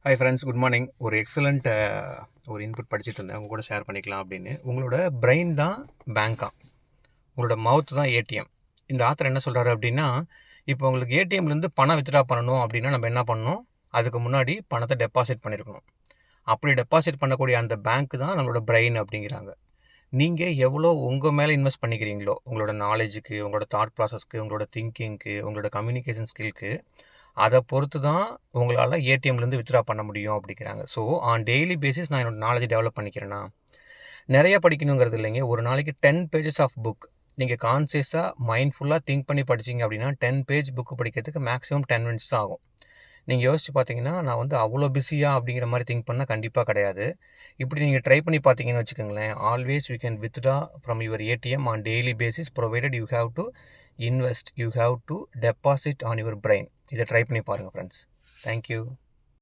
Hi friends, good morning. ஒரு excellent ஒரு input படிச்சுட்டு இருந்தேன். உங்க கூட ஷேர் பண்ணிக்கலாம் அப்படின்னு. உங்களோட பிரெயின் தான் பேங்க்கா, உங்களோட மவுத் தான் ஏடிஎம். இந்த ஆத்தர் என்ன சொல்கிறாரு அப்படின்னா, இப்போ உங்களுக்கு ஏடிஎம்லேருந்து பணம் வித்ட்ரா பண்ணணும் அப்படின்னா நம்ம என்ன பண்ணணும், அதுக்கு முன்னாடி பணத்தை டெபாசிட் பண்ணியிருக்கணும். அப்படி டெபாசிட் பண்ணக்கூடிய அந்த பேங்க் தான் நம்மளோட பிரெயின் அப்படிங்கிறாங்க. நீங்கள் எவ்வளோ உங்கள் மேலே இன்வெஸ்ட் பண்ணிக்கிறீங்களோ, உங்களோட நாலேஜுக்கு, உங்களோட தாட் ப்ராசஸ்க்கு, உங்களோட திங்கிங்க்கு, உங்களோட கம்யூனிகேஷன் ஸ்கில்க்கு, அதை பொறுத்து தான் உங்களால் ஏடிஎம்லேருந்து வித்ட்ரா பண்ண முடியும் அப்படிங்கிறாங்க. ஸோ ஆன் டெய்லி பேசிஸ் நான் என்னோட நாலேஜ் டெவலப் பண்ணிக்கிறேன்னா, நிறைய படிக்கணுங்கிறது இல்லைங்க. ஒரு நாளைக்கு 10 பேஜஸ் ஆஃப் புக் நீங்கள் கான்சியஸாக மைண்ட்ஃபுல்லாக திங்க் பண்ணி படிச்சிங்க அப்படின்னா 10 பேஜ் புக்கு படிக்கிறதுக்கு மேக்ஸிமம் 10 மினிட்ஸ் தான் ஆகும். நீங்கள் யோசிச்சு பார்த்தீங்கன்னா, நான் வந்து அவ்வளோ பிஸியாக அப்படிங்கிற மாதிரி திங்க் பண்ணால் கண்டிப்பாக கிடையாது. இப்படி நீங்கள் ட்ரை பண்ணி பார்த்தீங்கன்னு வச்சுக்கோங்களேன், always you can withdraw from your ATM on daily basis provided you have to invest, you have to deposit on your brain. இதை ட்ரை பண்ணி பாருங்கள் ஃப்ரெண்ட்ஸ். தேங்க்யூ.